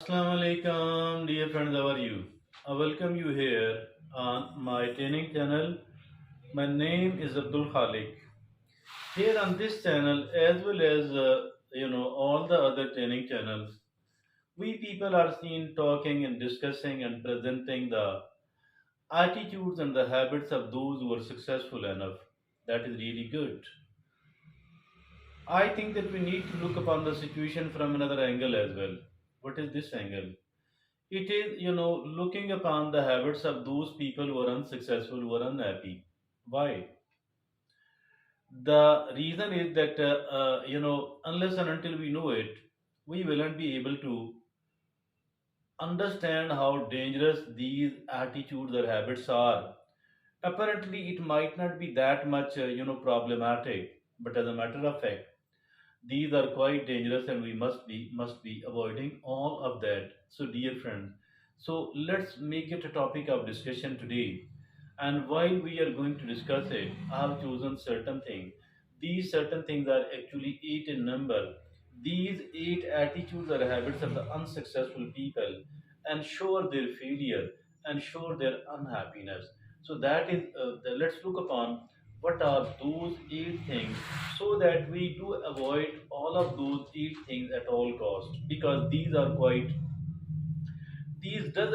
Assalamu alaikum, dear friends. How are you? I welcome you here on my training channel. My name is Abdul Khalik. Here on this channel, as well as all the other training channels, we people are seen talking and discussing and presenting the attitudes and the habits of those who are successful enough. That is really good. I think that we need to look upon the situation from another angle as well. What is this angle? It is, looking upon the habits of those people who are unsuccessful, who are unhappy. Why? The reason is that, unless and until we know it, we will not be able to understand how dangerous these attitudes or habits are. Apparently, it might not be that much, problematic, but as a matter of fact, these are quite dangerous and we must be avoiding all of that. So dear friends, so let's make it a topic of discussion today. And while we are going to discuss it, I have chosen certain things. These certain things are actually eight in number. These eight attitudes or habits of the unsuccessful people ensure their failure, ensure their unhappiness. So that is, let's look upon what are those eight things so that we do avoid all of those eight things at all cost, because these does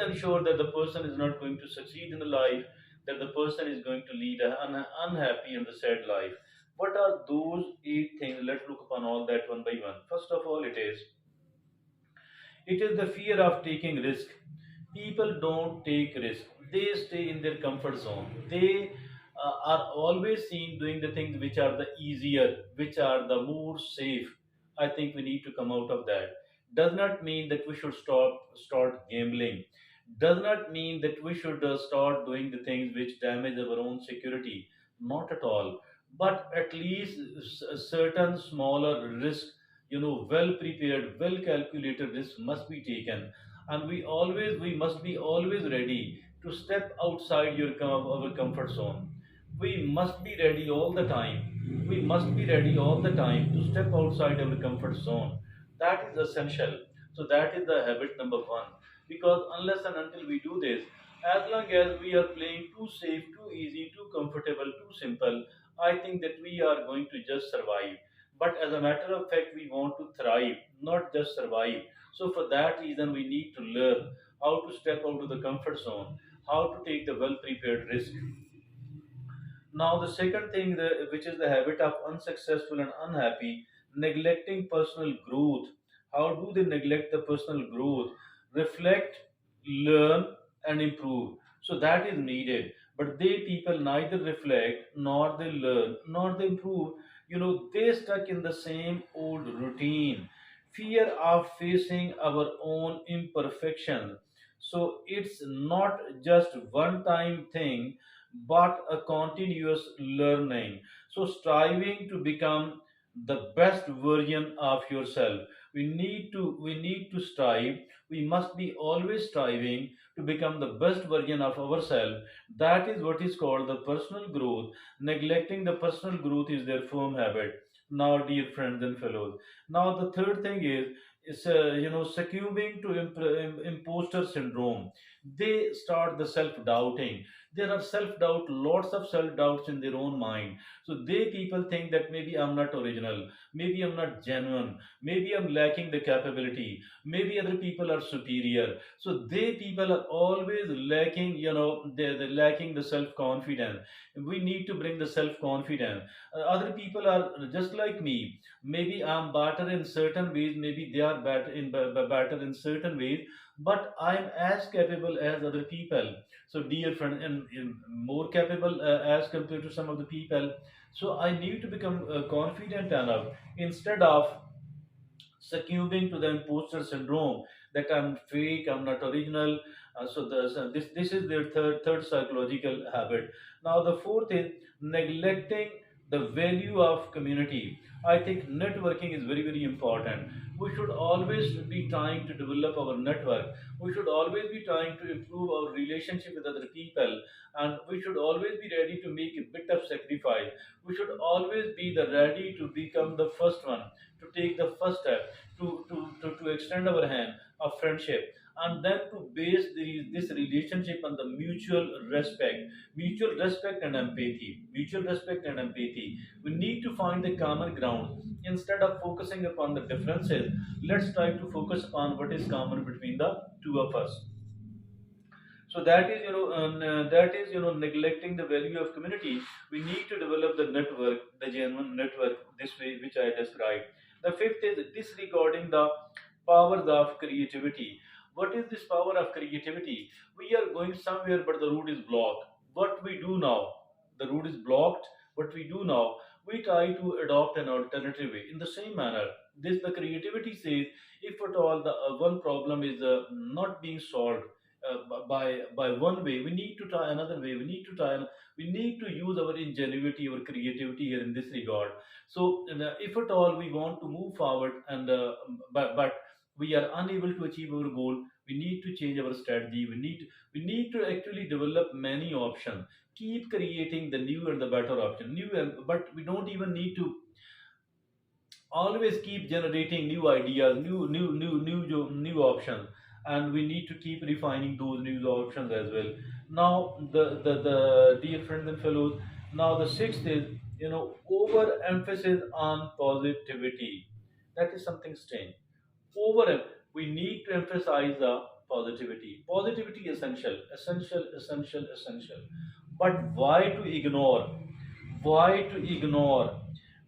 ensure that the person is not going to succeed in the life, that the person is going to lead an unhappy and the sad life. What are those eight things? Let's look upon all that one by one. First of all, it is the fear of taking risk. People don't take risk. They stay in their comfort zone. They are always seen doing the things which are the easier, which are the more safe. I think we need to come out of that. Does not mean that we should start gambling. Does not mean that we should start doing the things which damage our own security. Not at all. But at least a certain smaller risk, well prepared, well calculated risk must be taken, and we must be always ready to step outside our comfort zone. We must be ready all the time. We must be ready all the time to step outside our comfort zone. That is essential. So that is the habit number one. Because unless and until we do this, as long as we are playing too safe, too easy, too comfortable, too simple, I think that we are going to just survive. But as a matter of fact, we want to thrive, not just survive. So for that reason, we need to learn how to step out of the comfort zone, how to take the well prepared risk. Now, the second thing, which is the habit of unsuccessful and unhappy, neglecting personal growth. How do they neglect the personal growth? Reflect, learn, and improve. So that is needed. But they people neither reflect, nor they learn, nor they improve. They stuck in the same old routine. Fear of facing our own imperfections. So it's not just one time thing, but a continuous learning. So, striving to become the best version of yourself. We need to strive. We must be always striving to become the best version of ourselves. That is what is called the personal growth. Neglecting the personal growth is their firm habit. Now, dear friends and fellows. Now, the third thing is succumbing to imposter syndrome. They start the self doubting. There are self doubt, lots of self doubts in their own mind. So they people think that maybe I'm not original, maybe I'm not genuine, maybe I'm lacking the capability, maybe other people are superior. So they people are always lacking, they're lacking the self confidence. We need to bring the self confidence. Other people are just like me. Maybe I'm better in certain ways, maybe they are better in certain ways, but I'm as capable as other people. So dear friend, and more capable as compared to some of the people. So I need to become confident enough instead of succumbing to the imposter syndrome, that I'm fake, I'm not original. This is their third psychological habit. Now the fourth is neglecting the value of community. I think networking is very important. We should always be trying to develop our network. We should always be trying to improve our relationship with other people, and we should always be ready to make a bit of sacrifice. We should always be the ready to become the first one, to take the first step, to extend our hand. of friendship, and then to base this relationship on the mutual respect and empathy, mutual respect and empathy. We need to find the common ground. Instead of focusing upon the differences, let's try to focus upon what is common between the two of us. So that is, that is, neglecting the value of community. We need to develop the network, the genuine network, this way which I described. The fifth is disregarding the powers of creativity. What is this power of creativity? We are going somewhere but the route is blocked. What we do now, the route is blocked. What we do now, we try to adopt an alternative way. In the same manner, this the creativity says, if at all the one problem is not being solved by one way, we need to try another way. We need to use our ingenuity, our creativity here in this regard. So if at all we want to move forward, and but we are unable to achieve our goal, we need to change our strategy. We need to actually develop many options, keep creating the new and the better option, but we don't even need to always keep generating new ideas, new options, and we need to keep refining those new options as well. Now, the dear friends and fellows, now the sixth is, overemphasis on positivity. That is something strange. Over, we need to emphasize the positivity. Positivity essential, essential, essential, essential. But why to ignore? Why to ignore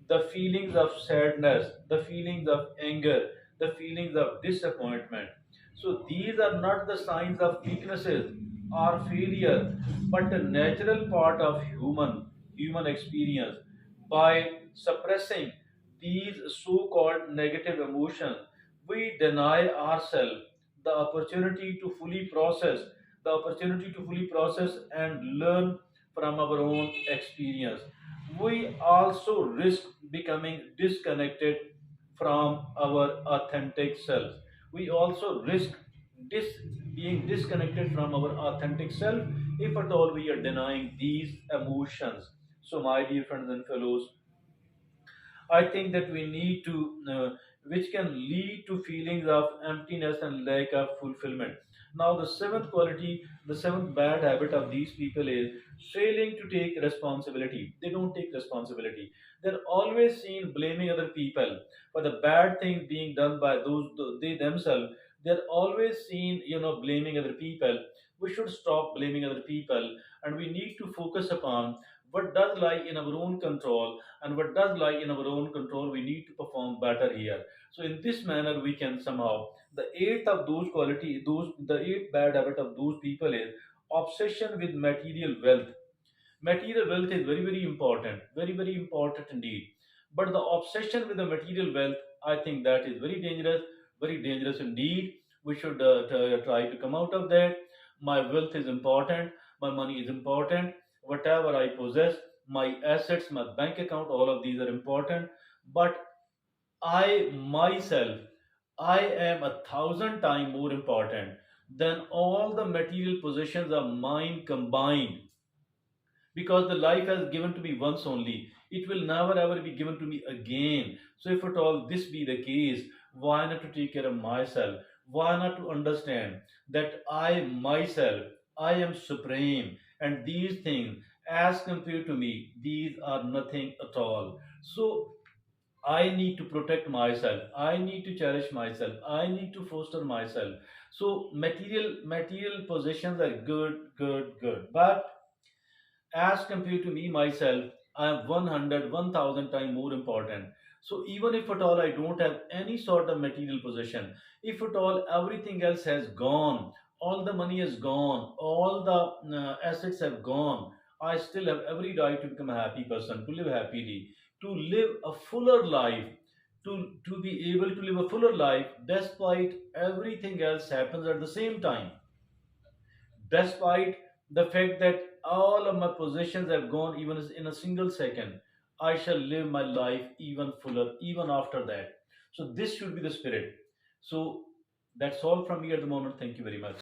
the feelings of sadness, the feelings of anger, the feelings of disappointment? So these are not the signs of weaknesses or failure, but a natural part of human experience. By suppressing these so-called negative emotions, we deny ourselves the opportunity to fully process, and learn from our own experience. We also risk becoming disconnected from our authentic selves. We also risk dis- being disconnected from our authentic self if at all we are denying these emotions. So, my dear friends and fellows, I think that we need to, which can lead to feelings of emptiness and lack of fulfillment. Now, the seventh bad habit of these people is failing to take responsibility. They don't take responsibility. They're always seen blaming other people for the bad things being done by they themselves. They're always seen, blaming other people. We should stop blaming other people, and we need to focus upon what does lie in our own control, and what does lie in our own control we need to perform better here. So in this manner we can somehow, the eighth bad habit of those people is obsession with material wealth. Material wealth is very, very important, very, very important indeed. But the obsession with the material wealth, I think that is very dangerous indeed. We should try to come out of that. My wealth is important, my money is important, whatever I possess, my assets, my bank account, all of these are important. But I myself, I am a thousand times more important than all the material possessions of mine combined, because the life has given to me once only, it will never ever be given to me again. So if at all this be the case, why not to take care of myself? Why not to understand that I myself, I am supreme, and these things, as compared to me, these are nothing at all. So I need to protect myself, I need to cherish myself, I need to foster myself. So material possessions are good, good, good, but as compared to me myself, I am 100, 1000 times more important. So even if at all I don't have any sort of material possession, if at all everything else has gone, all the money is gone, all the assets have gone, I still have every right to become a happy person, to live happily, to live a fuller life, to be able to live a fuller life despite everything else happens at the same time, despite the fact that all of my possessions have gone even in a single second. I shall live my life even fuller even after that. So this should be the spirit. So that's all from me at the moment. Thank you very much.